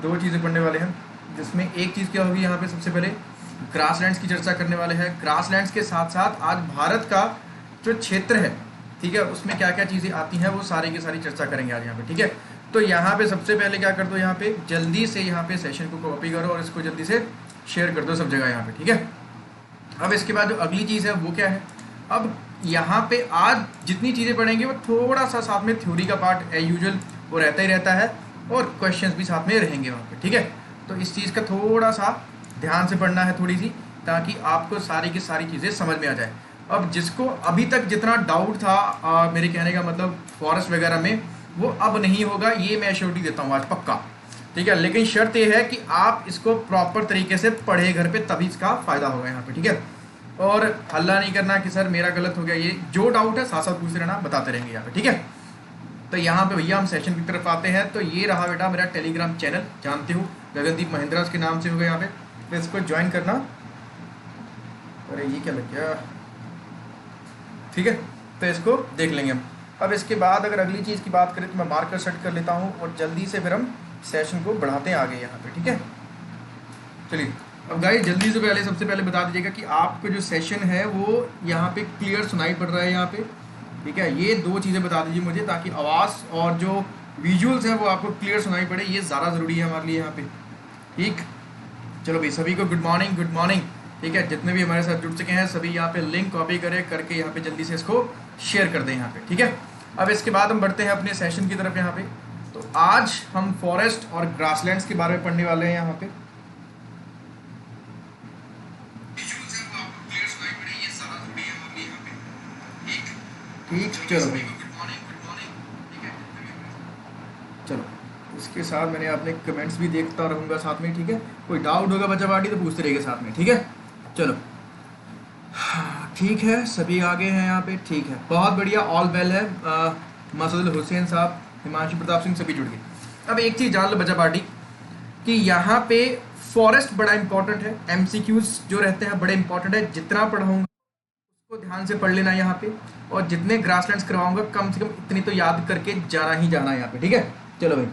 दो चीज़ें पढ़ने वाले हैं, जिसमें एक चीज़ क्या होगी यहाँ पे, सबसे पहले ग्रासलैंड्स की चर्चा करने वाले हैं। ग्रासलैंड्स के साथ साथ आज भारत का जो क्षेत्र है, ठीक है, उसमें क्या क्या चीज़ें आती हैं वो सारी की सारी चर्चा करेंगे आज यहाँ पे, ठीक है। तो यहाँ पे सबसे पहले क्या कर दो, यहाँ पे जल्दी से यहाँ पे सेशन को कॉपी करो और इसको जल्दी से शेयर कर दो सब जगह यहाँ पे, ठीक है। अब इसके बाद जो अगली चीज़ है वो क्या है, अब यहाँ पे आज जितनी चीज़ें पढ़ेंगे वो थोड़ा सा साथ में थ्योरी का पार्ट एज यूजुअल वो रहता ही रहता है और क्वेश्चंस भी साथ में रहेंगे वहाँ पे, ठीक है। तो इस चीज़ का थोड़ा सा ध्यान से पढ़ना है थोड़ी सी, ताकि आपको सारी की सारी चीज़ें समझ में आ जाए। अब जिसको अभी तक जितना डाउट था मेरे कहने का मतलब फॉरेस्ट वगैरह में, वो अब नहीं होगा, ये मैं एश्योरिटी देता हूँ आज पक्का, ठीक है। लेकिन शर्त ये है कि आप इसको प्रॉपर तरीके से पढ़े घर पे, तभी इसका फ़ायदा होगा यहाँ पे, ठीक है। और हल्ला नहीं करना कि सर मेरा गलत हो गया, ये जो डाउट है साथ साथ पूछते रहना, बताते रहेंगे यहाँ पे, ठीक है। तो यहाँ पे भैया हम सेशन की तरफ आते हैं। तो ये रहा बेटा मेरा टेलीग्राम चैनल, जानते हो गगनदीप महिंद्रा के नाम से होगा यहाँ पे, तो इसको ज्वाइन करना। अरे ये क्या लग गया, ठीक है, तो इसको देख लेंगे हम। अब इसके बाद अगर अगली चीज़ की बात करें तो मैं मार्कर सेट कर लेता हूँ और जल्दी से फिर हम सेशन को बढ़ाते हैं आगे यहाँ पे, ठीक है। चलिए अब गाइस जल्दी से पहले सबसे पहले बता दीजिएगा कि आपको जो सेशन है वो यहाँ पे क्लियर सुनाई पड़ रहा है यहाँ पे, ठीक है। ये दो चीज़ें बता दीजिए मुझे, ताकि आवाज़ और जो विजुअल्स हैं वो आपको क्लियर सुनाई पड़े, ये ज़्यादा ज़रूरी है हमारे लिए यहाँ पे, ठीक। चलो भाई सभी को गुड मॉर्निंग, गुड मॉर्निंग, ठीक है। जितने भी हमारे साथ जुड़ चुके हैं सभी यहाँ पे लिंक कॉपी करें करके यहाँ पे जल्दी से इसको शेयर कर दें यहाँ पे, ठीक है। अब इसके बाद हम बढ़ते हैं अपने सेशन की तरफ यहाँ पे। तो आज हम फॉरेस्ट और ग्रासलैंड्स के बारे में पढ़ने वाले हैं यहाँ पे, ठीक। चलो चलो इसके साथ मैंने अपने कमेंट्स भी देखता रहूँगा साथ में, ठीक है। कोई डाउट होगा बच्चा पार्टी तो पूछते रहेंगे साथ में, ठीक है। चलो ठीक है, सभी आगे हैं यहाँ पे, ठीक है, बहुत बढ़िया, ऑल वेल है। मसूद हुसैन साहब, हिमांशु प्रताप सिंह सभी जुड़ गए। अब एक चीज़ जान लो बच्चा पार्टी कि यहाँ पे फॉरेस्ट बड़ा इंपॉर्टेंट है, एमसीक्यूज जो रहते हैं बड़े इंपॉर्टेंट है। जितना पढ़ाऊँगा उसको ध्यान से पढ़ लेना यहाँ पे, और जितने ग्रासलैंड्स करवाऊंगा कम से कम इतनी तो याद करके जाना ही जाना है यहाँ पे, ठीक है। चलो भाई,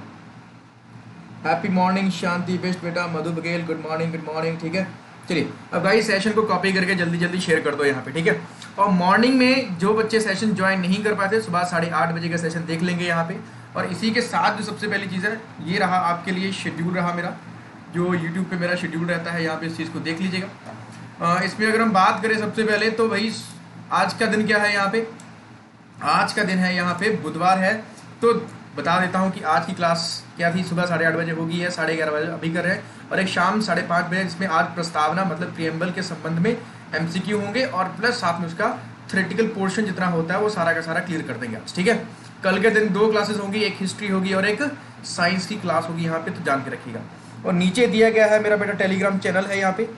हैप्पी मॉर्निंग शांति बेस्ट बेटा, मधु बघेल गुड मॉर्निंग, ठीक है। चलिए अब गाइस सेशन को कॉपी करके जल्दी जल्दी शेयर कर दो यहाँ पे, ठीक है। और मॉर्निंग में जो बच्चे सेशन ज्वाइन नहीं कर पाते, सुबह 8:30 बजे का सेशन देख लेंगे यहाँ पे। और इसी के साथ जो सबसे पहली चीज़ है, ये रहा आपके लिए शेड्यूल रहा मेरा, जो यूट्यूब पे मेरा शेड्यूल रहता है, यहाँ पे इस चीज़ को देख लीजिएगा। इसमें अगर हम बात करें सबसे पहले तो भाई आज का दिन क्या है यहाँ पे, आज का दिन है यहाँ पे बुधवार है। तो बता देता हूँ कि आज की क्लास क्या थी, सुबह 8:30 बजे होगी है, 11:30 बजे अभी कर रहे हैं, और एक शाम 5:30 बजे, जिसमें आज प्रस्तावना मतलब प्रियम्बल के संबंध में एमसीक्यू होंगे, और प्लस साथ में उसका थ्योरेटिकल पोर्शन जितना होता है वो सारा का सारा क्लियर कर देंगे आज, ठीक है। कल के दिन 2 क्लासेस होंगी, एक हिस्ट्री होगी और एक साइंस की क्लास होगी यहाँ पे, तो जान के रखिएगा। और नीचे दिया गया है मेरा बेटा टेलीग्राम चैनल है यहाँ पे,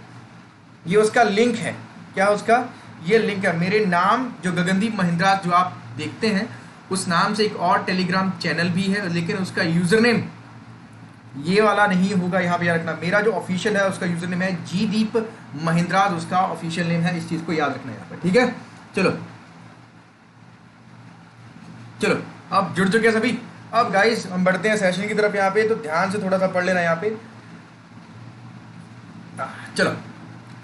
ये उसका लिंक है, क्या उसका ये लिंक है, मेरे नाम जो गगनदीप महिंद्रा जो आप देखते हैं उस नाम से एक और टेलीग्राम चैनल भी है, लेकिन उसका यूज़र नेम ये वाला नहीं होगा, यहाँ पे याद रखना। मेरा जो ऑफिशियल है उसका यूज़र नेम है जी दीप महिंद्रा, उसका ऑफिशियल नेम है, इस चीज़ को याद रखना यहाँ पे, ठीक है। चलो चलो अब जुड़ चुके हैं सभी। अब गाइस हम बढ़ते हैं सेशन की तरफ यहाँ पे, तो ध्यान से थोड़ा सा पढ़ लेना यहाँ पे। चलो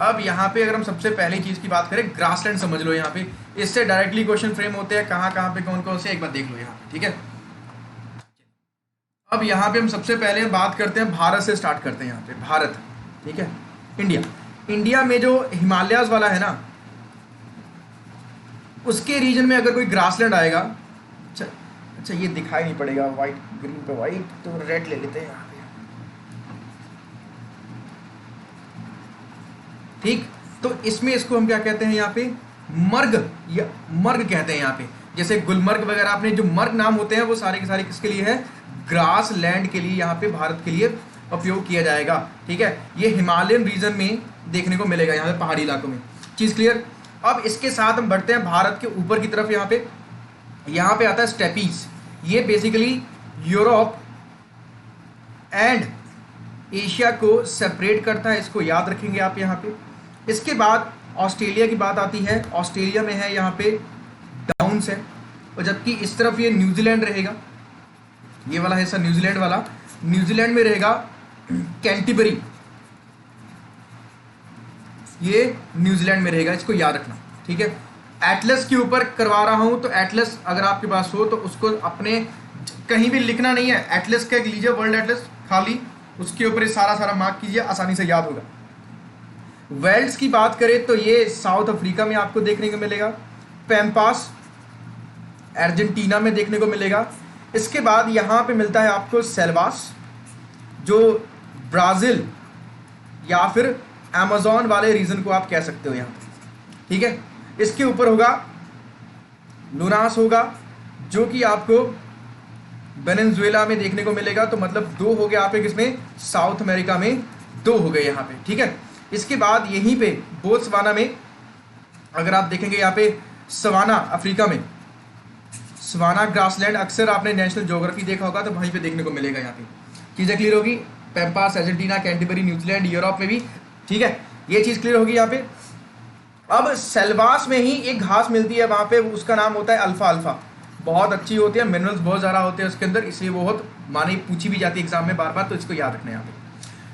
अब यहाँ पे अगर हम सबसे पहली चीज़ की बात करें, ग्रासलैंड समझ लो यहाँ पे, इससे डायरेक्टली क्वेश्चन फ्रेम होते हैं, कहाँ कहाँ पे कौन कौन से, एक बार देख लो यहाँ पे, ठीक है। अब यहाँ पे हम सबसे पहले बात करते हैं, भारत से स्टार्ट करते हैं यहाँ पे, भारत, ठीक है। इंडिया में जो हिमालयाज वाला है ना, उसके रीजन में अगर कोई ग्रासलैंड आएगा, अच्छा ये दिखाई नहीं पड़ेगा, व्हाइट ग्रीन पे व्हाइट, तो रेड ले लेते हैं यहाँ पे, ठीक। तो इसमें इसको हम क्या कहते हैं यहाँ पे, मर्ग या मर्ग कहते हैं यहाँ पे। जैसे गुलमर्ग वगैरह, आपने जो मर्ग नाम होते हैं वो सारे के सारे किसके लिए है, ग्रास लैंड के लिए, यहाँ पे भारत के लिए उपयोग किया जाएगा, ठीक है। ये हिमालयन रीजन में देखने को मिलेगा, यहाँ पे पहाड़ी इलाकों में, चीज़ क्लियर। अब इसके साथ हम बढ़ते हैं भारत के ऊपर की तरफ, यहाँ पे आता है स्टेपीज। ये बेसिकली यूरोप एंड एशिया को सेपरेट करता है, इसको याद रखेंगे आप यहाँ पे। इसके बाद ऑस्ट्रेलिया की बात आती है, ऑस्ट्रेलिया में है यहाँ पे डाउन्स है, और जबकि इस तरफ ये न्यूजीलैंड रहेगा, ये वाला हिस्सा न्यूजीलैंड वाला, न्यूजीलैंड में रहेगा कैंटरबरी, ये न्यूजीलैंड में रहेगा, इसको याद रखना, ठीक है। एटलस के ऊपर करवा रहा हूं, तो एटलस अगर आपके पास हो तो उसको अपने कहीं भी लिखना नहीं है, एटलस का लीजिए, वर्ल्ड एटलस, खाली उसके ऊपर सारा मार्क कीजिए, आसानी से याद होगा। वेल्स की बात करें तो ये साउथ अफ्रीका में आपको देखने को मिलेगा, पैम्पास अर्जेंटीना में देखने को मिलेगा। इसके बाद यहाँ पे मिलता है आपको सेल्वास, जो ब्राज़ील या फिर अमेज़न वाले रीजन को आप कह सकते हो यहाँ पे, ठीक है। इसके ऊपर होगा लुनास होगा, जो कि आपको वेनेजुएला में देखने को मिलेगा, तो मतलब 2 हो गए यहाँ पे, किसमें, साउथ अमेरिका में 2 हो गए यहाँ पे, ठीक है। इसके बाद यहीं पे बोत्सवाना में अगर आप देखेंगे, यहाँ पे सवाना अफ्रीका में, सवाना ग्रासलैंड अक्सर आपने नेशनल ज्योग्राफी देखा होगा, तो वहीं पे देखने को मिलेगा। यहाँ पे चीज़ें क्लियर होगी, पैम्पास अर्जेंटीना, कैंटरबरी न्यूजीलैंड, यूरोप में भी, ठीक है, ये चीज़ क्लियर होगी यहाँ पे। अब सेल्वास में ही एक घास मिलती है वहाँ पे, उसका नाम होता है अल्फा अल्फा, बहुत अच्छी होती है, मिनरल्स बहुत ज़्यादा होते हैं उसके अंदर, इसलिए बहुत मानी पूछी भी जाती है एग्जाम में बार बार, तो इसको याद रखना है यहाँ पे,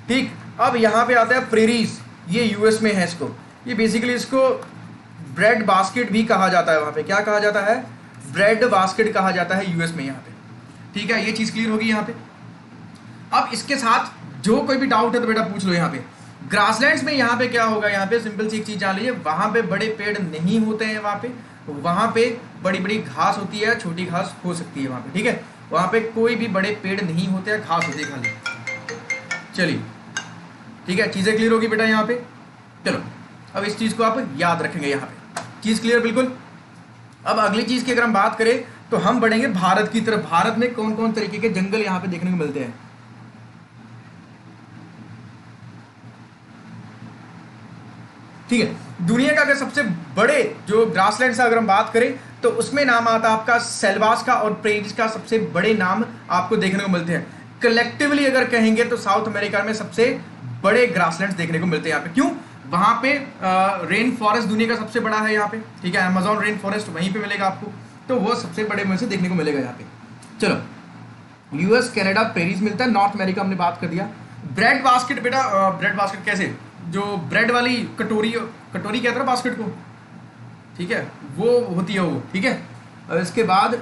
ठीक। अब यहाँ पे आता है प्रेरीज, ये यूएस में है, इसको ये बेसिकली इसको ब्रेड बास्केट भी कहा जाता है, वहाँ पे क्या कहा जाता है, ब्रेड बास्केट कहा जाता है यूएस में यहाँ पे, ठीक है। ये चीज़ क्लियर होगी यहाँ पे। अब इसके साथ जो कोई भी डाउट है तो बेटा पूछ लो। यहाँ पे ग्रासलैंड्स में यहाँ पे क्या होगा, यहाँ पे सिंपल सी एक चीज़ जान लीजिए, वहाँ पे बड़े पेड़ नहीं होते हैं, वहाँ पे बड़ी बड़ी घास होती है, छोटी घास हो सकती है वहाँ पे, ठीक है। वहाँ पे कोई भी बड़े पेड़ नहीं होते हैं, घास होती है खाली। चलिए ठीक है, चीज़ें क्लियर होगी बेटा यहाँ पे। चलो अब इस चीज़ को आप याद रखेंगे यहाँ पे, चीज़ क्लियर बिल्कुल। अब अगली चीज़ की अगर हम बात करें तो हम बढ़ेंगे भारत की तरफ। भारत में कौन कौन तरीके के जंगल यहाँ पे देखने को मिलते हैं। ठीक है, दुनिया का अगर सबसे बड़े जो ग्रासलैंड से अगर हम बात करें तो उसमें नाम आता है आपका सेल्वास का और प्रेरीज का, सबसे बड़े नाम आपको देखने को मिलते हैं। कलेक्टिवली अगर कहेंगे तो साउथ अमेरिका में सबसे बड़े ग्रासलैंड्स देखने को मिलते हैं यहाँ पे। क्यों? वहाँ पे रेन फॉरेस्ट दुनिया का सबसे बड़ा है यहाँ पे, ठीक है, अमेज़न रेन फॉरेस्ट वहीं पे मिलेगा आपको, तो वो सबसे बड़े में से देखने को मिलेगा यहाँ पे। चलो यूएस कनाडा प्रेरीज मिलता है। नॉर्थ अमेरिका हमने बात कर दिया। ब्रेड बास्केट बेटा, ब्रेड बास्केट कैसे, जो ब्रेड वाली कटोरी कहते हैं बास्केट को, ठीक है, वो होती है वो, ठीक है। और इसके बाद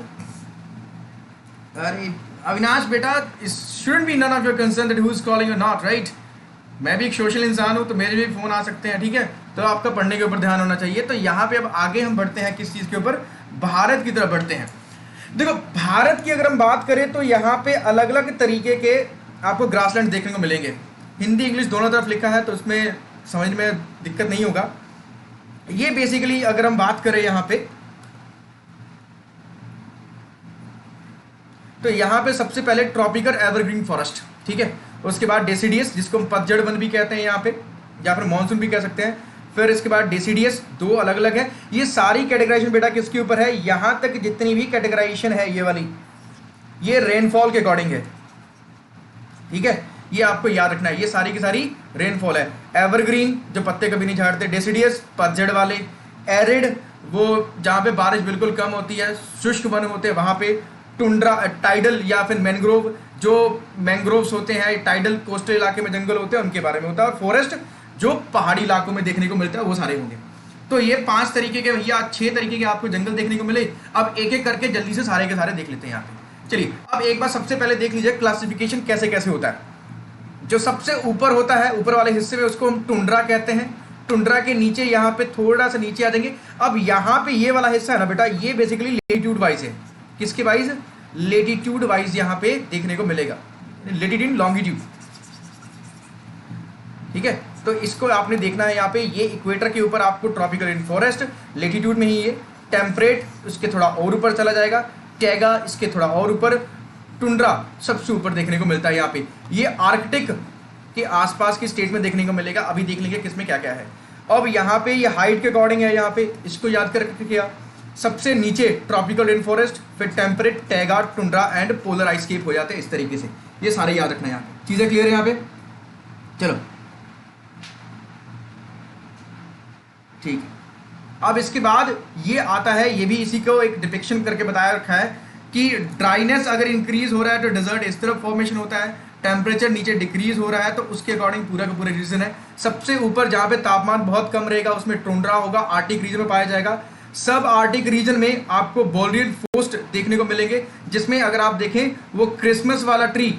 अरे अविनाश बेटा, shouldn't be none of your concern that who is calling you not, right. मैं भी एक सोशल इंसान हूँ तो मेरे भी फ़ोन आ सकते हैं, ठीक है, तो आपका पढ़ने के ऊपर ध्यान होना चाहिए। तो यहाँ पे अब आगे हम बढ़ते हैं किस चीज़ के ऊपर, भारत की तरफ बढ़ते हैं। देखो भारत की अगर हम बात करें तो यहाँ पे अलग अलग तरीके के आपको ग्रासलैंड देखने को मिलेंगे। हिंदी इंग्लिश दोनों तरफ लिखा है तो उसमें समझ में दिक्कत नहीं होगा। ये बेसिकली अगर हम बात करें यहाँ पे तो यहाँ पे सबसे पहले ट्रॉपिकल एवरग्रीन फॉरेस्ट, ठीक है, उसके बाद डेसिडियस जिसको हम पतझड़ वन भी कहते हैं यहाँ पे, या फिर मानसून भी कह सकते हैं। फिर इसके बाद डेसिडियस, दो अलग अलग है। ये सारी कैटेगराइजेशन बेटा किसके ऊपर है, यहाँ तक जितनी भी कैटेगराइजेशन है ये वाली, ये रेनफॉल के अकॉर्डिंग है, ठीक है, ये आपको याद रखना है। ये सारी की सारी रेनफॉल है। एवरग्रीन जो पत्ते कभी नहीं झाड़ते, डेसिडियस पतझड़ वाले, एरिड वो जहाँ पे बारिश बिल्कुल कम होती है, शुष्क वन होते हैं वहाँ पे, टुंड्रा टाइडल या फिर मैंग्रोव, जो मैंग्रोव्स होते हैं टाइडल कोस्टल इलाके में जंगल होते हैं उनके बारे में होता है। और फॉरेस्ट जो पहाड़ी इलाकों में देखने को मिलता है वो सारे होंगे। तो ये 5 तरीके के या 6 तरीके के आपको जंगल देखने को मिले। अब एक एक करके जल्दी से सारे के सारे देख लेते हैं यहाँ पे। चलिए अब एक बार सबसे पहले देख लीजिए क्लासिफिकेशन कैसे कैसे होता है। जो सबसे ऊपर होता है, ऊपर वाले हिस्से में, उसको हम टुंड्रा कहते हैं। टुंड्रा के नीचे यहाँ पे थोड़ा सा नीचे आ जाएंगे। अब यहाँ पे ये वाला हिस्सा है ना बेटा, ये बेसिकली लेटीट्यूड वाइज है। किसके वाइज? लेटीट्यूड वाइज यहाँ पे देखने को मिलेगा, लेटीट्यूड लॉन्गिट्यूड, ठीक है। तो इसको आपने देखना है यहाँ पे। ये इक्वेटर के ऊपर आपको ट्रॉपिकल रेन फॉरेस्ट, लेटीट्यूड में ही ये टेम्परेट, उसके थोड़ा और ऊपर चला जाएगा, टैगा इसके थोड़ा और ऊपर, टुंड्रा सबसे ऊपर देखने को मिलता है यहाँ पे। ये आर्कटिक के आसपास की स्टेट में देखने को मिलेगा। अभी देख लेंगे किसमें क्या क्या है। अब यहाँ पे ये हाइट के अकॉर्डिंग है, यहाँ पे इसको याद करके किया। सबसे नीचे ट्रॉपिकल रेन फॉरेस्ट, फिर temperate, taiga, tundra and polar icecap हो जाते हैं इस तरीके से। ये सारे याद रखना है यहाँ पे। चीज़ें क्लियर है यहाँ पे? चलो ठीक है। अब इसके बाद ये आता है, ये भी इसी को एक डिपिक्शन करके बताया रखा है कि ड्राइनेस अगर इंक्रीज हो रहा है तो डेजर्ट इस तरफ फॉर्मेशन होता है, टेम्परेचर नीचे डिक्रीज हो रहा है, तो उसके अकॉर्डिंग पूरा का पूरा रीजन है। सबसे ऊपर जहाँ पे तापमान बहुत कम रहेगा उसमें टुंड्रा होगा, आर्टिक रीजन में पाया जाएगा। सब आर्टिक रीजन में आपको बोरियन फॉरेस्ट देखने को मिलेंगे, जिसमें अगर आप देखें वो क्रिसमस वाला ट्री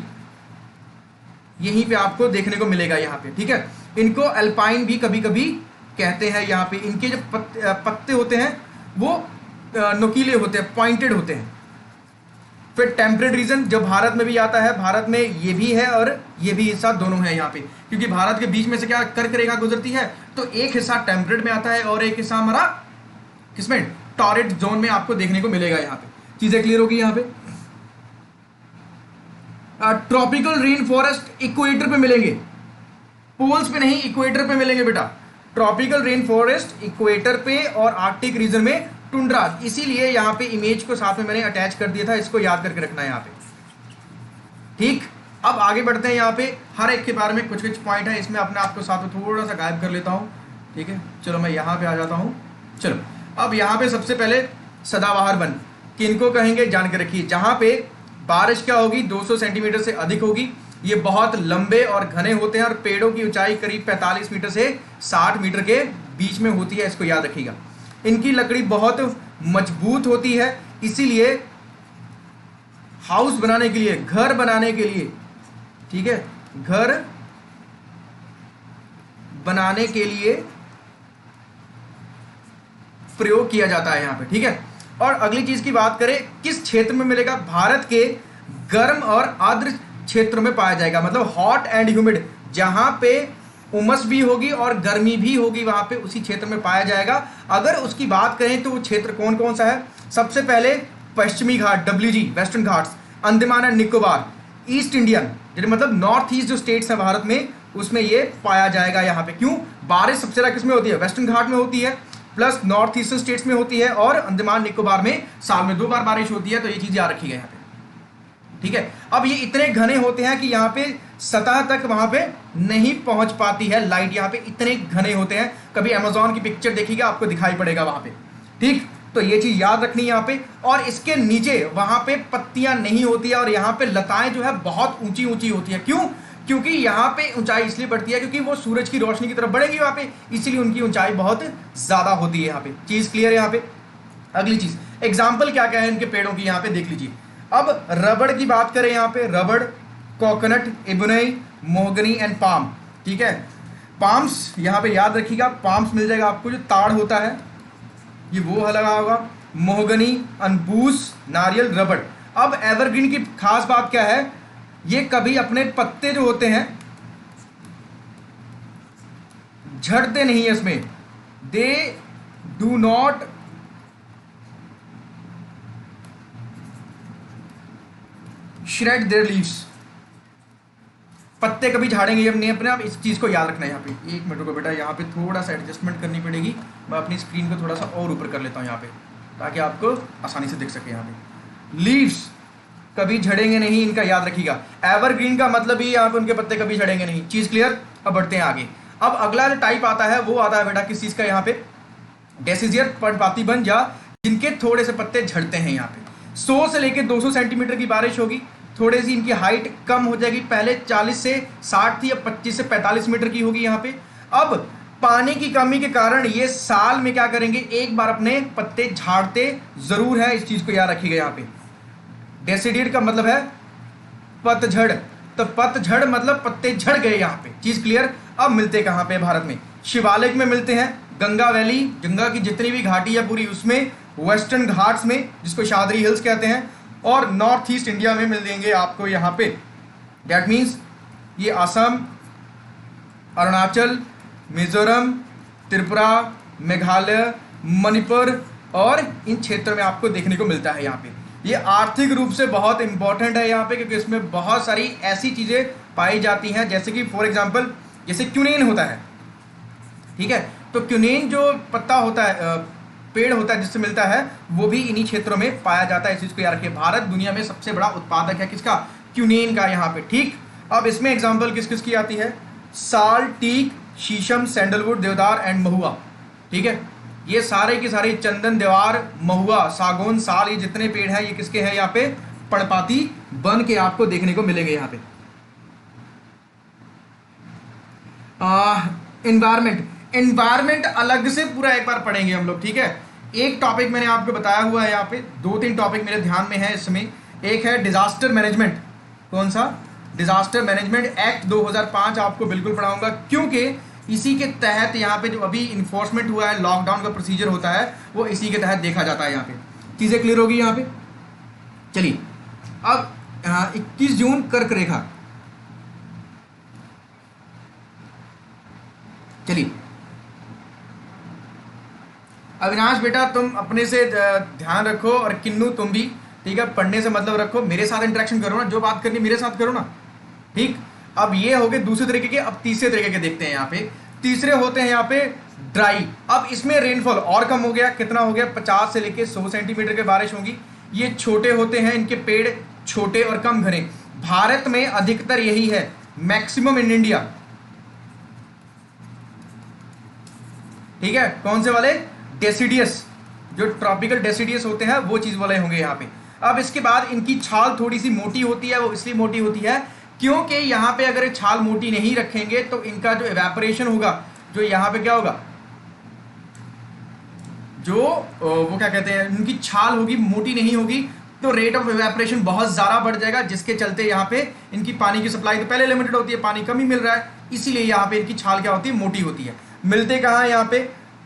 यहीं पे आपको देखने को मिलेगा यहाँ पे, ठीक है। इनको अल्पाइन भी कभी कभी कहते हैं। यहाँ पे इनके जो पत्ते होते हैं वो नुकीले होते हैं, पॉइंटेड होते हैं। फिर टेम्परेट रीजन जो भारत में भी आता है, भारत में ये भी है और ये भी हिस्सा दोनों है यहाँ पे, क्योंकि भारत के बीच में से क्या कर्क रेखा गुजरती है, तो एक हिस्सा टेम्परेट में आता है और एक हिस्सा हमारा किसमें, टॉरेट जोन में आपको देखने को मिलेगा। यहाँ पे चीजें क्लियर होगी। यहाँ पे ट्रॉपिकल रेन फॉरेस्ट इक्वेटर पे मिलेंगे, पोल्स पे नहीं, इक्वेटर पे मिलेंगे बेटा। ट्रॉपिकल रेन फॉरेस्ट इक्वेटर पे और आर्कटिक रीजन में टुंड्रा। इसीलिए यहाँ पे इमेज को साथ में मैंने अटैच कर दिया था, इसको याद करके रखना है यहाँ पे, ठीक। अब आगे बढ़ते हैं। यहाँ पे हर एक के बारे में कुछ कुछ पॉइंट है, इसमें अपने आप को साथ में थोड़ा सा गायब कर लेता हूँ, ठीक है। चलो मैं यहाँ पे आ जाता हूँ। चलो अब यहाँ पे सबसे पहले सदाबहार वन किनको कहेंगे जान के रखिए। जहाँ पे बारिश क्या होगी 200 सेंटीमीटर से अधिक होगी, ये बहुत लंबे और घने होते हैं और पेड़ों की ऊंचाई करीब 45 मीटर से 60 मीटर के बीच में होती है, इसको याद रखिएगा। इनकी लकड़ी बहुत मजबूत होती है, इसीलिए हाउस बनाने के लिए, घर बनाने के लिए, ठीक है, घर बनाने के लिए प्रयोग किया जाता है यहाँ पे, ठीक है। और अगली चीज की बात करें, किस क्षेत्र में मिलेगा, भारत के गर्म और आर्द्र क्षेत्र में पाया जाएगा, मतलब हॉट एंड ह्यूमिड, जहां पे उमस भी होगी और गर्मी भी होगी, वहां पे उसी क्षेत्र में पाया जाएगा। अगर उसकी बात करें तो वो क्षेत्र कौन कौन सा है, सबसे पहले पश्चिमी घाट, WG western Ghats, Andaman and Nicobar, east Indian मतलब नॉर्थ ईस्ट जो स्टेट्स है भारत में, उसमें ये पाया जाएगा। यहाँ पे क्यों, बारिश सबसे ज्यादा किसमें होती है, वेस्टर्न घाट में होती है, प्लस नॉर्थ ईस्टर्न स्टेट्स में होती है, और अंडमान निकोबार में साल में 2 बार बारिश होती है। तो ये चीज याद रखिएगा यहाँ पे, ठीक है। अब ये इतने घने होते हैं कि यहाँ पे सतह तक वहां पे नहीं पहुंच पाती है लाइट, यहाँ पे इतने घने होते हैं। कभी अमेज़न की पिक्चर देखिएगा, आपको दिखाई पड़ेगा वहां पे, ठीक। तो ये चीज याद रखनी है यहाँ पे। और इसके नीचे वहां पे पत्तियां नहीं होती है, और यहाँ पे लताएं जो है बहुत ऊंची ऊंची होती है। क्यों, क्योंकि यहाँ पे ऊंचाई इसलिए बढ़ती है क्योंकि वो सूरज की रोशनी की तरफ बढ़ेगी वहां पे, इसीलिए उनकी ऊंचाई बहुत ज्यादा होती है। यहाँ पे चीज क्लियर है। यहाँ पे अगली चीज, एग्जाम्पल क्या क्या है इनके पेड़ों की, यहाँ पे देख लीजिए। अब रबड़ की बात करें, यहाँ पे रबड़, coconut, ebony, mahogany and palm, ठीक है। पाम्स यहाँ पे याद रखिएगा, पाम्स मिल जाएगा आपको, जो ताड़ होता है ये वो लगा होगा, मोहगनी, अनबूस, नारियल, रबड़। अब एवरग्रीन की खास बात क्या है, ये कभी अपने पत्ते जो होते हैं झड़ते नहीं है इसमें, they do not shred their leaves, पत्ते कभी झाड़ेंगे जब नहीं अपने आप, इस चीज को याद रखना है। यहाँ पे 1 मिनट को बेटा, यहाँ पे थोड़ा सा एडजस्टमेंट करनी पड़ेगी, मैं अपनी स्क्रीन को थोड़ा सा और ऊपर कर लेता हूँ यहाँ पे, ताकि आपको आसानी से दिख सके। यहाँ पे लीव्स कभी झड़ेंगे नहीं, इनका याद रखिएगा। एवरग्रीन का मतलब ही यहाँ पे उनके पत्ते कभी झड़ेंगे नहीं। चीज क्लियर। अब बढ़ते हैं आगे। अब अगला जो टाइप आता है वो आता है बेटा किस चीज का, यहाँ पे डेसीजियर, पर्णपाती वन, या जिनके थोड़े से पत्ते झड़ते हैं। यहाँ पे 100 से लेकर 200 सेंटीमीटर की बारिश होगी, थोड़ी सी इनकी हाइट कम हो जाएगी, पहले 40 से 60 थी, अब 25 से 45 मीटर की होगी यहाँ पे। अब पानी की कमी के कारण ये साल में क्या करेंगे, एक बार अपने पत्ते झाड़ते जरूर है, इस चीज को याद रखिएगा। यहाँ पे डेसीडियर का मतलब है पतझड़, तो पतझड़ मतलब पत्ते झड़ गए यहाँ पे। चीज क्लियर। अब मिलते कहाँ पे, भारत में शिवालिक में मिलते हैं, गंगा वैली, गंगा की जितनी भी घाटी है पूरी उसमें, वेस्टर्न घाट्स में जिसको शादरी हिल्स कहते हैं, और नॉर्थ ईस्ट इंडिया में मिल देंगे आपको यहाँ पे। दैट मीन्स ये असम, अरुणाचल, मिजोरम, त्रिपुरा, मेघालय, मणिपुर और इन क्षेत्रों में आपको देखने को मिलता है। यहाँ पे ये आर्थिक रूप से बहुत इंपॉर्टेंट है यहाँ पे, क्योंकि इसमें बहुत सारी ऐसी चीजें पाई जाती हैं, जैसे कि फॉर एग्जांपल जैसे क्यूनेन होता है, ठीक है। तो क्यूनेन जो पत्ता होता है, पेड़ होता है जिससे मिलता है, वो भी इन्हीं क्षेत्रों में पाया जाता है। इस चीज को याद रखिए। भारत दुनिया में सबसे बड़ा उत्पादक है किसका, क्यूनेन का यहाँ पे, ठीक। अब इसमें एग्जांपल किस किस की आती है, साल, टीक, शीशम, सैंडलवुड, देवदार एंड महुआ, ठीक है। ये सारे के सारे चंदन, देवार, महुआ, सागौन, साल, ये जितने पेड़ हैं ये किसके हैं, यहाँ पे पर्णपाती वन के आपको देखने को मिलेंगे यहाँ पे, एनवायरमेंट अलग से पूरा एक बार पढ़ेंगे हम लोग, ठीक है। एक टॉपिक मैंने आपको बताया हुआ है यहाँ पे, 2-3 टॉपिक मेरे ध्यान में है इसमें। एक है डिजास्टर मैनेजमेंट। कौन सा? डिजास्टर मैनेजमेंट एक्ट 2005 आपको बिल्कुल पढ़ाऊंगा, क्योंकि इसी के तहत यहाँ पे जो अभी इन्फोर्समेंट हुआ है, लॉकडाउन का प्रोसीजर होता है, वो इसी के तहत देखा जाता है। यहाँ पे चीजें क्लियर होगी यहाँ पे। चलिए अब 21 जून कर्क रेखा। चलिए अविनाश बेटा तुम अपने से ध्यान रखो, और किन्नू तुम भी, ठीक है। पढ़ने से मतलब रखो, मेरे साथ इंटरेक्शन करो ना, जो बात करनी मेरे साथ करो ना, ठीक। अब ये हो गए दूसरे तरीके के। अब तीसरे तरीके के देखते हैं। यहाँ पे तीसरे होते हैं यहाँ पे ड्राई। अब इसमें रेनफॉल और कम हो गया। कितना हो गया? 50 से लेके 100 सेंटीमीटर की बारिश होगी। ये छोटे होते हैं, इनके पेड़ छोटे और कम घने। भारत में अधिकतर यही है, मैक्सिमम इन इंडिया, ठीक है। कौन से वाले? डेसिडियस, जो ट्रॉपिकल डेसिडियस होते हैं वो चीज वाले होंगे यहाँ पे। अब इसके बाद इनकी छाल थोड़ी सी मोटी होती है। वो इसलिए मोटी होती है क्योंकि यहाँ पे अगर छाल मोटी नहीं रखेंगे तो इनका जो इवेपोरेशन होगा, जो यहाँ पे क्या होगा, जो वो क्या कहते हैं, इनकी छाल होगी, मोटी नहीं होगी, तो रेट ऑफ इवेपोरेशन बहुत ज़्यादा बढ़ जाएगा, जिसके चलते यहाँ पे इनकी पानी की सप्लाई तो पहले लिमिटेड होती है, पानी कम ही मिल रहा है, इसीलिए यहाँ पे इनकी छाल क्या होती है? मोटी होती है। मिलते कहाँ है यहाँ पे?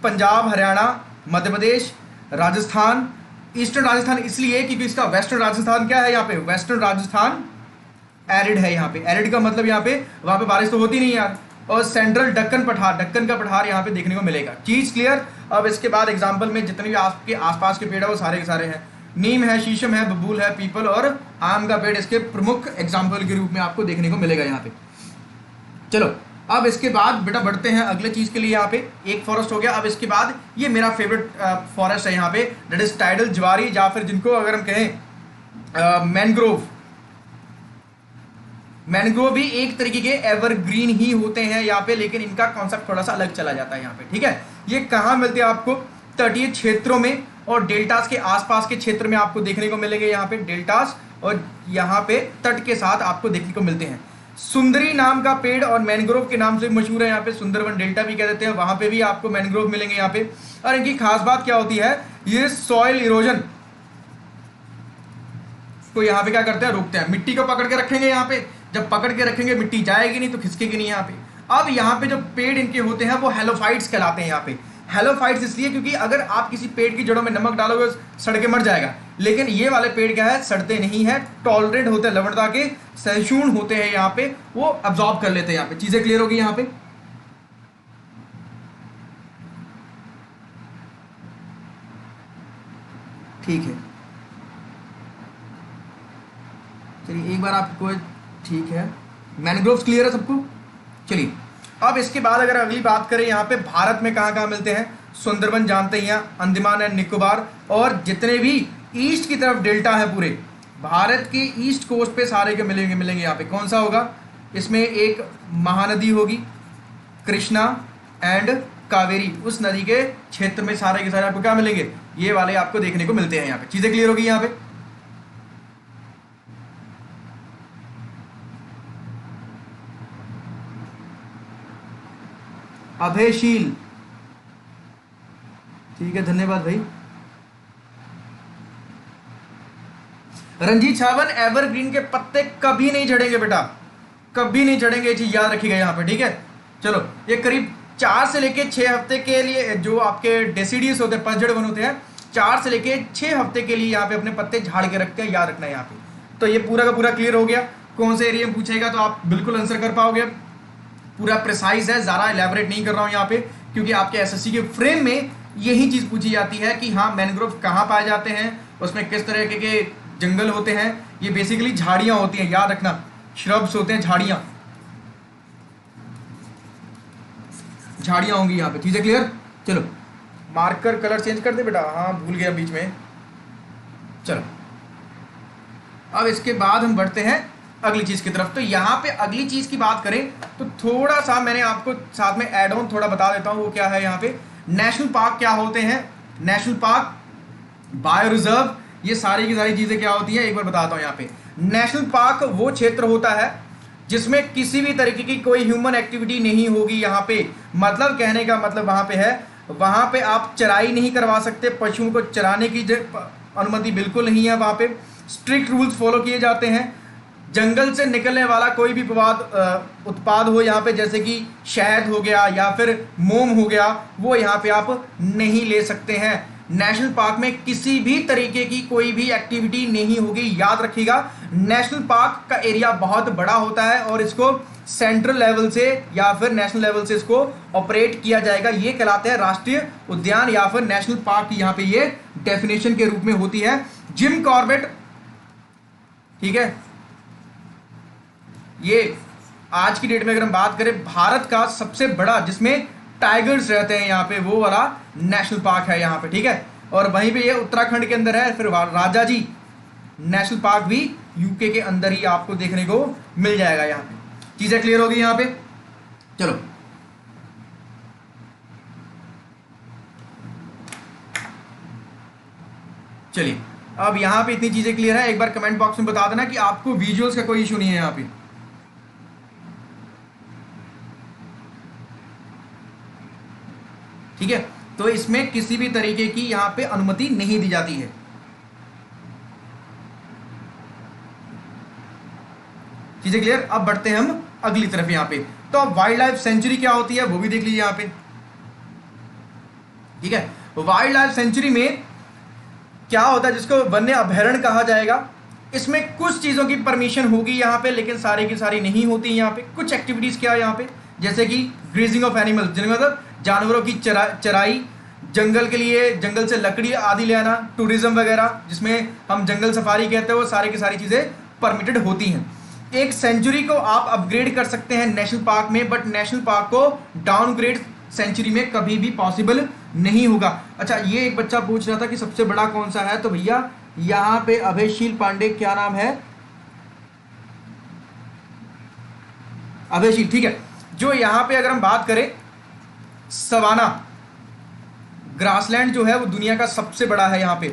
पंजाब, हरियाणा, मध्य प्रदेश, राजस्थान। ईस्टर्न राजस्थान इसलिए क्योंकि इसका वेस्टर्न राजस्थान क्या है? यहाँ पे वेस्टर्न राजस्थान एरिड है। यहाँ पे एरिड का मतलब यहाँ पे वहाँ पे बारिश तो होती नहीं यार। और सेंट्रल दक्कन पठार, दक्कन का पठार यहाँ पे देखने को मिलेगा। चीज क्लियर? अब इसके बाद एग्जाम्पल में जितने भी आपके आसपास के पेड़ है वो सारे के सारे हैं। नीम है, शीशम है, बबूल है, पीपल और आम का पेड़ इसके प्रमुख एग्जाम्पल के रूप में आपको देखने को मिलेगा यहाँ पे। चलो अब इसके बाद बेटा बढ़ते हैं अगले चीज के लिए। यहाँ पे एक फॉरेस्ट हो गया। अब इसके बाद ये मेरा फेवरेट फॉरेस्ट है यहाँ पे, दैट इज टाइडल ज्वारी, या फिर जिनको अगर हम कहें मैनग्रोव। मैनग्रोव भी एक तरीके के एवरग्रीन ही होते हैं यहाँ पे, लेकिन इनका कॉन्सेप्ट थोड़ा सा अलग चला जाता है यहाँ पे, ठीक है। ये कहाँ मिलते हैं आपको? तटीय क्षेत्रों में और डेल्टास के आसपास के क्षेत्र में आपको देखने को मिलेंगे। यहाँ पे डेल्टास और यहाँ पे तट के साथ आपको देखने को मिलते हैं। सुंदरी नाम का पेड़ और मैनग्रोव के नाम से मशहूर है यहाँ पे, सुंदरवन डेल्टा भी कह देते हैं, वहां पे भी आपको मैनग्रोव मिलेंगे यहाँ पे। और इनकी खास बात क्या होती है? ये सॉइल इरोजन को यहाँ पे क्या करते हैं? रोकते हैं। मिट्टी को पकड़ के रखेंगे यहाँ पे, जब पकड़ के रखेंगे मिट्टी जाएगी नहीं तो खिसकेगी नहीं यहाँ पे। अब यहाँ पे जो पेड़ इनके होते हैं वो हेलोफाइट्स कहलाते हैं यहाँ पे। हेलोफाइट्स इसलिए क्योंकि अगर आप किसी पेड़ की जड़ों में नमक डालोगे सड़ के मर जाएगा, लेकिन ये वाले पेड़ क्या है? सड़ते नहीं है, टॉलरेट होते हैं, लवणता के सहिष्णु होते हैं यहाँ पे, वो अब्जॉर्ब कर लेते हैं यहाँ पे। चीजें क्लियर होगी यहाँ पे? ठीक है, चलिए एक बार आपको, ठीक है, मैनग्रोव्स क्लियर है सबको? चलिए अब इसके बाद अगर अगली बात करें यहाँ पे भारत में कहाँ कहाँ मिलते हैं? सुंदरबन जानते हैं, अंडमान एंड निकोबार, और जितने भी ईस्ट की तरफ डेल्टा है पूरे भारत के ईस्ट कोस्ट पे सारे के मिलेंगे यहाँ पे। कौन सा होगा? इसमें एक महानदी होगी, कृष्णा एंड कावेरी, उस नदी के क्षेत्र में सारे के सारे आपको क्या मिलेंगे? ये वाले आपको देखने को मिलते हैं यहाँ पे। चीजें क्लियर होगी यहाँ पे? अभयशील, ठीक है, धन्यवाद भाई। रंजीत सावन, एवरग्रीन के पत्ते कभी नहीं झड़ेंगे बेटा, कभी नहीं झड़ेंगे, ये चीज याद रखिएगा यहाँ पे, ठीक है। चलो ये करीब 4 से लेके 6 हफ्ते के लिए जो आपके डेसिडियस होते हैं, पतझड़ वन होते हैं, 4 से लेके 6 हफ्ते के लिए यहाँ पे अपने पत्ते झाड़ के रखते हैं, याद रखना है यहाँ पे। तो ये पूरा का पूरा क्लियर हो गया। कौन से एरिया में पूछेगा तो आप बिल्कुल आंसर कर पाओगे। पूरा प्रिसाइज है, ज़्यादा एलैबोरेट नहीं कर रहा हूँ यहाँ पे, क्योंकि आपके एसएससी के फ्रेम में यही चीज़ पूछी जाती है कि हाँ मैनग्रोव कहाँ पाए जाते हैं, उसमें किस तरह के जंगल होते हैं। ये बेसिकली झाड़ियाँ होती हैं, याद रखना, श्रब्स होते हैं, झाड़ियाँ झाड़ियाँ होंगी यहाँ पे। चीज़ें क्लियर? चलो मार्कर कलर चेंज कर दे बेटा, हाँ भूल गया बीच में। चलो अब इसके बाद हम बढ़ते हैं अगली चीज की तरफ। तो यहाँ पे अगली चीज की बात करें तो थोड़ा सा मैंने आपको साथ में एड ऑन थोड़ा बता देता हूँ। वो क्या है यहाँ पे? नेशनल पार्क क्या होते हैं, नेशनल पार्क, बायो रिजर्व, ये सारी की सारी चीजें क्या होती हैं एक बार बताता हूँ। यहाँ पे नेशनल पार्क वो क्षेत्र होता है जिसमें किसी भी तरीके की कोई ह्यूमन एक्टिविटी नहीं होगी यहाँ पे। मतलब कहने का मतलब वहां पे है, वहां पे आप चराई नहीं करवा सकते, पशुओं को चराने की अनुमति बिल्कुल नहीं है। वहां पे स्ट्रिक्ट रूल्स फॉलो किए जाते हैं। जंगल से निकलने वाला कोई भी उत्पाद हो यहाँ पे, जैसे कि शहद हो गया या फिर मोम हो गया, वो यहाँ पे आप नहीं ले सकते हैं। नेशनल पार्क में किसी भी तरीके की कोई भी एक्टिविटी नहीं होगी। याद रखिएगा, नेशनल पार्क का एरिया बहुत बड़ा होता है और इसको सेंट्रल लेवल से या फिर नेशनल लेवल से इसको ऑपरेट किया जाएगा। ये कहलाते हैं राष्ट्रीय उद्यान या फिर नेशनल पार्क की यहाँ पे ये डेफिनेशन के रूप में होती है। जिम कॉर्बेट, ठीक है, ये आज की डेट में अगर हम बात करें भारत का सबसे बड़ा जिसमें टाइगर्स रहते हैं यहाँ पे, वो वाला नेशनल पार्क है यहाँ पे, ठीक है। और वहीं पे ये उत्तराखंड के अंदर है। फिर राजा जी नेशनल पार्क भी यूके के अंदर ही आपको देखने को मिल जाएगा। यहाँ पे चीजें क्लियर होगी यहाँ पे। चलो चलिए, अब यहाँ पे इतनी चीजें क्लियर है। एक बार कमेंट बॉक्स में बता देना कि आपको विजुअल्स का कोई इशू नहीं है यहाँ पे। ठीक है, तो इसमें किसी भी तरीके की यहां पे अनुमति नहीं दी जाती है। चीजें क्लियर। अब बढ़ते हैं हम अगली तरफ यहां पे। तो अब वाइल्ड लाइफ सेंचुरी क्या होती है वो भी देख लीजिए यहां पे, ठीक है। वाइल्ड लाइफ सेंचुरी में क्या होता है, जिसको वन्य अभयारण्य कहा जाएगा, इसमें कुछ चीजों की परमिशन होगी यहाँ पे, लेकिन सारी की सारी नहीं होती यहाँ पे। कुछ एक्टिविटीज क्या है यहाँ पे, जैसे कि ग्रेजिंग ऑफ एनिमल्स, जिनमें मतलब जानवरों की चराई, जंगल के लिए जंगल से लकड़ी आदि ले आना, टूरिज्म वगैरह जिसमें हम जंगल सफारी कहते हैं, वो सारी की सारी चीजें परमिटेड होती हैं। एक सेंचुरी को आप अपग्रेड कर सकते हैं नेशनल पार्क में, बट नेशनल पार्क को डाउनग्रेड सेंचुरी में कभी भी पॉसिबल नहीं होगा। अच्छा, ये एक बच्चा पूछ रहा था कि सबसे बड़ा कौन सा है, तो भैया यहां पे अभयशील पांडे, क्या नाम है, अभयशील, ठीक है। जो यहां पे अगर हम बात करें, सवाना ग्रासलैंड जो है वो दुनिया का सबसे बड़ा है यहाँ पे।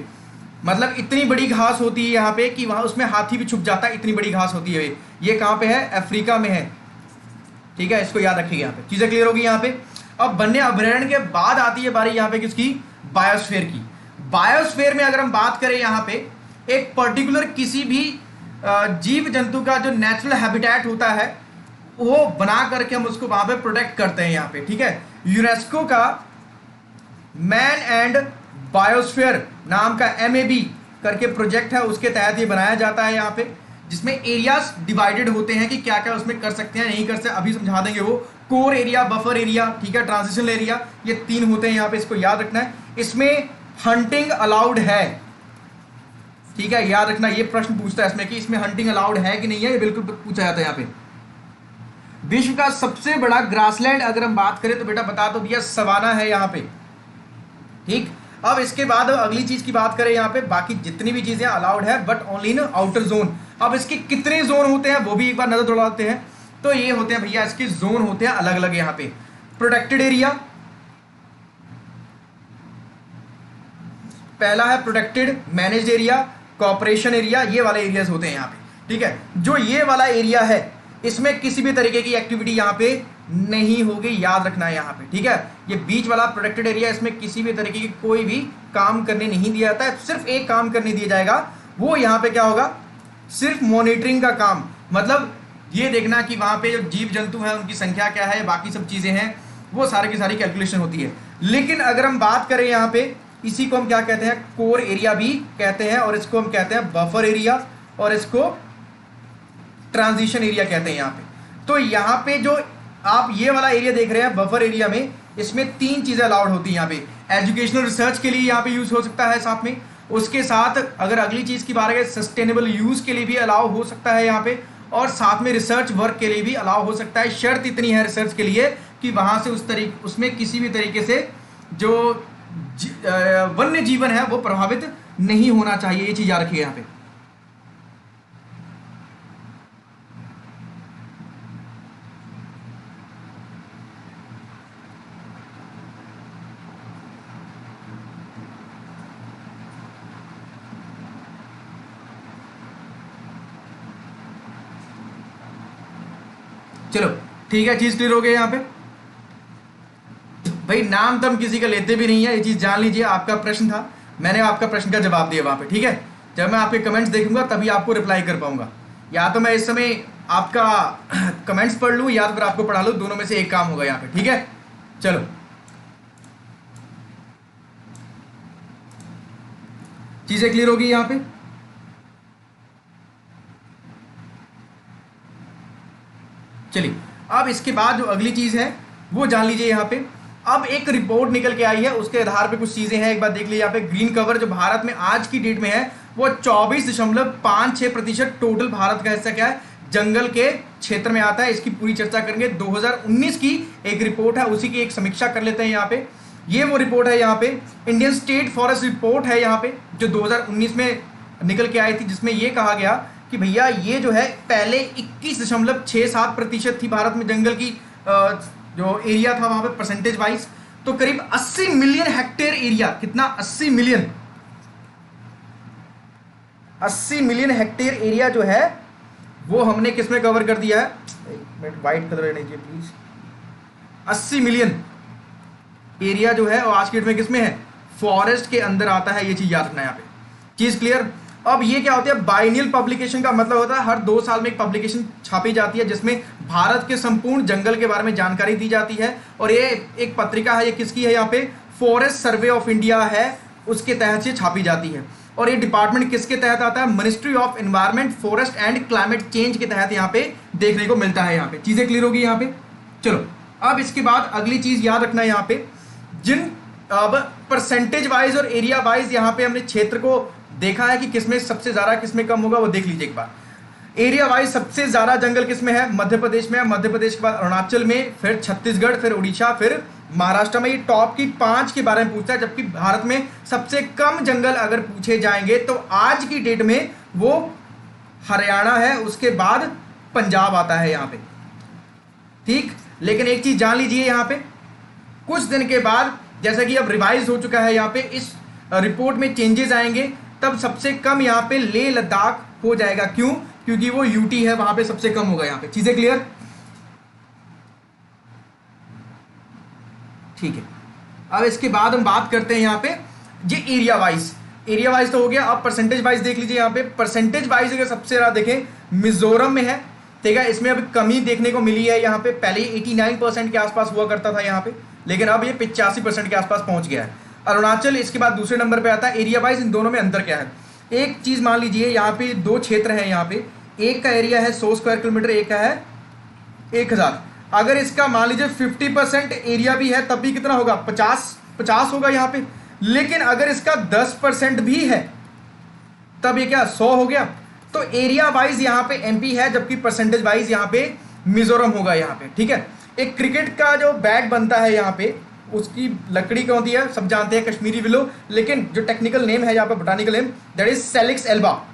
मतलब इतनी बड़ी घास होती है यहाँ पे कि वहां उसमें हाथी भी छुप जाता है, इतनी बड़ी घास होती है। ये कहां पे है, अफ्रीका में है, ठीक है। इसको याद रखिएगा, यहाँ पे चीजें क्लियर होगी यहाँ पे। अब वन्य अभयारण्य के बाद आती है बारी यहाँ पे किसकी, बायोस्फीयर की। बायोस्फीयर में अगर हम बात करें, यहाँ पे एक पर्टिकुलर किसी भी जीव जंतु का जो नेचुरल हैबिटेट होता है वो बना करके हम उसको वहां पे प्रोटेक्ट करते हैं यहाँ पे, ठीक है। यूनेस्को का मैन एंड बायोस्फीयर नाम का MAB करके प्रोजेक्ट है, उसके तहत ये बनाया जाता है यहाँ पे, जिसमें एरियाज डिवाइडेड होते हैं कि क्या क्या उसमें कर सकते हैं, नहीं कर सकते, अभी समझा देंगे वो। कोर एरिया, बफर एरिया, ठीक है, ट्रांजिशनल एरिया, ये 3 होते हैं यहाँ पे, इसको याद रखना है। इसमें हंटिंग अलाउड है, ठीक है, याद रखना। ये प्रश्न पूछता है इसमें कि इसमें हंटिंग अलाउड है कि नहीं है, ये बिल्कुल पूछा जाता है यहाँ पे। विश्व का सबसे बड़ा ग्रासलैंड अगर हम बात करें तो बेटा बता तो दिया, सवाना है यहाँ पे, ठीक। अब इसके बाद अगली चीज की बात करें, यहाँ पे बाकी जितनी भी चीजें अलाउड है, but only in outer zone. अब इसके कितने जोन होते हैं वो भी एक बार नजर दौड़ाते हैं। तो ये होते हैं भैया, इसके जोन होते हैं अलग अलग यहाँ पे। प्रोटेक्टेड एरिया, पहला है protected, managed area, cooperation area, ये वाले एरियाज होते हैं यहाँ पे, ठीक है। जो ये वाला एरिया है, इसमें किसी भी तरीके की एक्टिविटी यहाँ पे नहीं होगी, याद रखना है यहाँ पे, ठीक है। ये बीच वाला प्रोटेक्टेड एरिया, इसमें किसी भी तरीके की कोई भी काम करने नहीं दिया जाता है। सिर्फ एक काम करने दिया जाएगा, वो यहाँ पे क्या होगा, सिर्फ मॉनिटरिंग का काम। मतलब ये देखना कि वहां पे जो जीव जंतु हैं उनकी संख्या क्या है, बाकी सब चीजें हैं, वो सारी की सारी कैलकुलेशन होती है। लेकिन अगर हम बात करें यहाँ पे, इसी को हम क्या कहते हैं, कोर एरिया भी कहते हैं, और इसको हम कहते हैं बफर एरिया, और इसको ट्रांजिशन एरिया कहते हैं यहाँ पे। तो यहाँ पे जो आप ये वाला एरिया देख रहे हैं बफर एरिया में, इसमें 3 चीजें अलाउड होती हैं यहाँ पे। एजुकेशनल रिसर्च के लिए यहाँ पे यूज हो सकता है साथ में, उसके साथ अगर अगली चीज की बात करें सस्टेनेबल यूज के लिए भी अलाउ हो सकता है यहाँ पे, और साथ में रिसर्च वर्क के लिए भी अलाउ हो सकता है। शर्त इतनी है रिसर्च के लिए कि वहां से उसमें किसी भी तरीके से जो वन्य जीवन है वो प्रभावित नहीं होना चाहिए। ये चीज याद रखिए यहाँ पे। चलो ठीक है, चीज क्लियर हो गई यहाँ पे। भाई नाम तो हम किसी का लेते भी नहीं है, ये चीज जान लीजिए। आपका प्रश्न था, मैंने आपका प्रश्न का जवाब दिया वहां पे, ठीक है। जब मैं आपके कमेंट्स देखूंगा तभी आपको रिप्लाई कर पाऊंगा। या तो मैं इस समय आपका कमेंट्स पढ़ लूं या तो फिर आपको पढ़ा लूं, दोनों में से एक काम होगा यहाँ पे, ठीक है। चलो चीजें क्लियर होगी यहाँ पे। चलिए अब इसके बाद जो अगली चीज है वो जान लीजिए यहाँ पे। अब एक रिपोर्ट निकल के आई है, उसके आधार पे कुछ चीजें हैं, एक बार देख लीजिए यहाँ पे। ग्रीन कवर जो भारत में आज की डेट में है वो 24.56% टोटल भारत का हिस्सा क्या है, जंगल के क्षेत्र में आता है। इसकी पूरी चर्चा करेंगे। 2019 की एक रिपोर्ट है, उसी की एक समीक्षा कर लेते हैं यहाँ पे। ये वो रिपोर्ट है यहाँ पे, इंडियन स्टेट फॉरेस्ट रिपोर्ट है यहाँ पे, जो 2019 में निकल के आई थी, जिसमें ये कहा गया कि भैया ये जो है पहले 21.67% थी भारत में जंगल की जो एरिया था वहां पे परसेंटेज वाइज। तो करीब 80 मिलियन हेक्टेयर एरिया, कितना 80 मिलियन हेक्टेयर एरिया जो है वो हमने किसमें कवर कर दिया है। एक मिनट व्हाइट कलर लेने दीजिए प्लीज। 80 मिलियन एरिया जो है और आज की डेट में किसमें है, फॉरेस्ट के अंदर आता है। ये चीज याद रखना है यहाँ पे, चीज क्लियर। अब ये क्या होता है, बाइनियल पब्लिकेशन का मतलब होता है हर 2 साल में एक पब्लिकेशन छापी जाती है जिसमें भारत के संपूर्ण जंगल के बारे में जानकारी दी जाती है। और ये एक पत्रिका है, ये किसकी है यहाँ पे, फॉरेस्ट सर्वे ऑफ इंडिया है, उसके तहत से छापी जाती है। और ये डिपार्टमेंट किसके तहत आता है, ministry of environment, forest and climate change के तहत यहाँ पे देखने को मिलता है। यहाँ पे चीजें क्लियर होगी यहाँ पे। चलो अब इसके बाद अगली चीज याद रखना है यहाँ पे, जिन अब परसेंटेज वाइज और एरिया वाइज यहाँ पे हमने क्षेत्र को देखा है कि किसमें सबसे ज्यादा किसमें कम होगा, वो देख लीजिए एक बार। एरिया वाइज सबसे ज्यादा जंगल किसमें है, मध्य प्रदेश में है। मध्य प्रदेश के बाद अरुणाचल में, फिर छत्तीसगढ़, फिर उड़ीसा, फिर महाराष्ट्र में। ये टॉप की 5 के बारे में पूछता है। जबकि भारत में सबसे कम जंगल अगर पूछे जाएंगे तो आज की डेट में वो हरियाणा है, उसके बाद पंजाब आता है यहाँ पे, ठीक। लेकिन एक चीज जान लीजिए यहाँ पे, कुछ दिन के बाद जैसा कि अब रिवाइज हो चुका है यहाँ पे, इस रिपोर्ट में चेंजेस आएंगे, तब सबसे कम यहाँ पे लेह लद्दाख हो जाएगा। क्यों, क्योंकि वो यूटी है, वहां पे सबसे कम होगा यहाँ पे। चीजें क्लियर, ठीक है। अब इसके बाद हम बात करते हैं यहाँ पे ये एरिया वाइज। एरिया वाइज तो हो गया, अब परसेंटेज वाइज देख लीजिए यहाँ पे। परसेंटेज वाइज अगर सबसे ज्यादा देखें मिजोरम में है, ठीक है। इसमें अभी कमी देखने को मिली है यहाँ पे। पहले 89% के आसपास हुआ करता था यहाँ पे, लेकिन अब ये 85% के आसपास पहुंच गया है। अरुणाचल इसके बाद दूसरे नंबर पे आता है। एरिया वाइज इन दोनों में अंतर क्या है, एक चीज मान लीजिए यहाँ पे 2 क्षेत्र हैं यहाँ पे, एक का एरिया है 100 स्क्वायर किलोमीटर, एक का है 1000। अगर इसका मान लीजिए 50% एरिया भी है तब भी कितना होगा, 50 होगा यहाँ पे। लेकिन अगर इसका 10% भी है तब ये क्या 100 हो गया। तो एरिया वाइज यहाँ पे एमपी है, जबकि परसेंटेज वाइज यहाँ पे मिजोरम होगा यहाँ पे, ठीक है। एक क्रिकेट का जो बैट बनता है यहाँ पे, उसकी लकड़ी कौन होती है, सब जानते हैं, कश्मीरी विलो। लेकिन जो टेक्निकल नेम है यहाँ पे, botanical name, that is Salix Elba,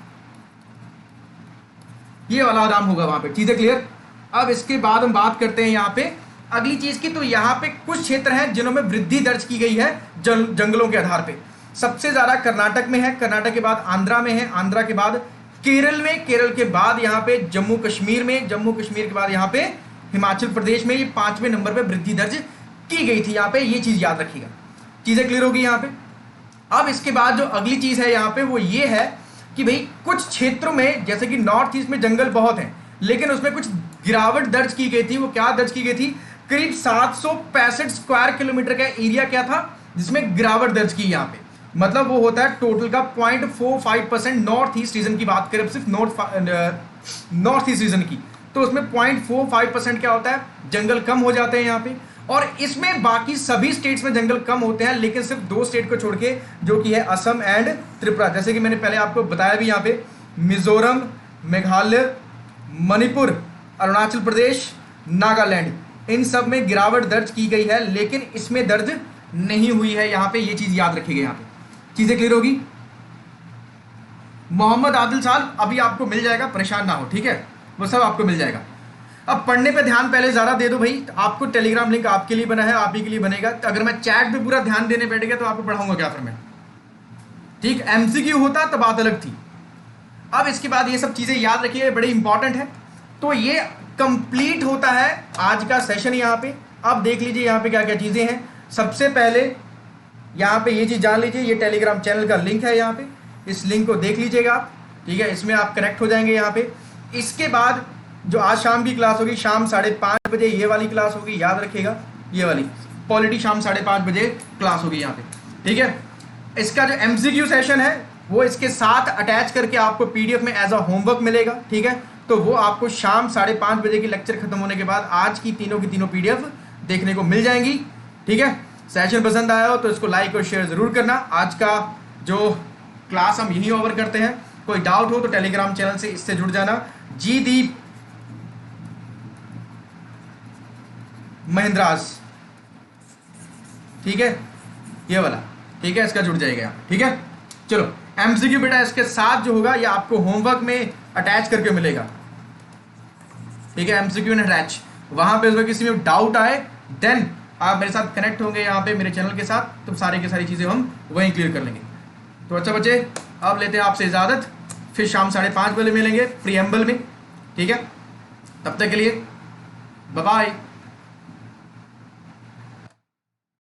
ये वाला नाम होगा वहां पे। चीजें क्लियर। अब इसके बाद हम बात करते हैं यहाँ पे अगली चीज की। तो यहाँ पे कुछ क्षेत्र हैं जिन्होंने वृद्धि दर्ज की गई है जंगलों के आधार पे। सबसे ज्यादा कर्नाटक में है, कर्नाटक के बाद आंध्रा में है, आंध्रा के बाद केरल में, केरल के बाद यहाँ पे जम्मू कश्मीर में, जम्मू कश्मीर के बाद यहाँ पे हिमाचल प्रदेश में। ये 5वें नंबर पे वृद्धि दर्ज की गई थी यहाँ पे, ये चीज याद रखिएगा। चीजें क्लियर होगी यहाँ पे। अब इसके बाद जो अगली चीज है यहाँ पे वो ये है कि भाई कुछ क्षेत्रों में, जैसे कि नॉर्थ ईस्ट में जंगल बहुत हैं, लेकिन उसमें कुछ गिरावट दर्ज की गई थी। वो क्या दर्ज की गई थी, करीब 765 स्क्वायर किलोमीटर का एरिया क्या था जिसमें गिरावट दर्ज की यहाँ पे। मतलब वो होता है टोटल का 0.45%। नॉर्थ ईस्ट रीजन की बात करें, सिर्फ नॉर्थ ईस्ट रीजन की, तो उसमें 0.45% क्या होता है, जंगल कम हो जाते हैं यहाँ पे। और इसमें बाकी सभी स्टेट्स में जंगल कम होते हैं, लेकिन सिर्फ 2 स्टेट को छोड़ के, जो कि है असम एंड त्रिपुरा। जैसे कि मैंने पहले आपको बताया भी, यहाँ पे मिजोरम, मेघालय, मणिपुर, अरुणाचल प्रदेश, नागालैंड, इन सब में गिरावट दर्ज की गई है, लेकिन इसमें दर्ज नहीं हुई है यहाँ पे। ये चीज याद रखिएगा यहाँ पे। चीजें क्लियर होगी। मोहम्मद आदिल साहब अभी आपको मिल जाएगा, परेशान ना हो, ठीक है, वो सब आपको मिल जाएगा। अब पढ़ने पे ध्यान पहले ज़्यादा दे दो भाई। आपको टेलीग्राम लिंक आपके लिए बना है, आप ही के लिए बनेगा। तो अगर मैं चैट पे पूरा ध्यान देने बैठ गया तो आपको पढ़ाऊंगा क्या फिर मैं, ठीक। एमसीक्यू होता तो बात अलग थी। अब इसके बाद ये सब चीज़ें याद रखिए, बड़ी इंपॉर्टेंट है। तो ये कंप्लीट होता है आज का सेशन यहाँ पे। अब देख लीजिए यहाँ पे क्या क्या चीज़ें हैं। सबसे पहले यहाँ पे ये चीज़ जान लीजिए, ये टेलीग्राम चैनल का लिंक है यहाँ पे, इस लिंक को देख लीजिएगा आप, ठीक है। इसमें आप कनेक्ट हो जाएंगे यहाँ पे। इसके बाद जो आज शाम की क्लास होगी, शाम 5:30 बजे ये वाली क्लास होगी, याद रखिएगा, ये वाली पॉलिटी शाम 5:30 बजे क्लास होगी यहाँ पे, ठीक है। इसका जो MCQ सेशन है वो इसके साथ अटैच करके आपको PDF में एज अ होमवर्क मिलेगा, ठीक है। तो वो आपको शाम 5:30 बजे की लेक्चर खत्म होने के बाद आज की तीनों PDF देखने को मिल जाएंगी, ठीक है। सेशन पसंद आया हो तो इसको लाइक और शेयर जरूर करना। आज का जो क्लास हम यहीं ओवर करते हैं। कोई डाउट हो तो टेलीग्राम चैनल से इससे जुड़ जाना, जीदीप महिंद्रास, ठीक है, ये वाला, ठीक है, इसका जुड़ जाएगा, ठीक है। चलो MCQ बेटा इसके साथ जो होगा ये आपको होमवर्क में अटैच करके मिलेगा, ठीक है। MCQ एंड अटैच, वहां पे किसी में डाउट आए देन आप मेरे साथ कनेक्ट होंगे यहाँ पे मेरे चैनल के साथ, तो सारी की सारी चीजें हम वहीं क्लियर कर लेंगे। तो अच्छा बच्चे, अब लेते हैं आपसे इजाजत, फिर शाम 5:30 बजे मिलेंगे प्रीएम्बल में, ठीक है। तब तक के लिए बाय बाय।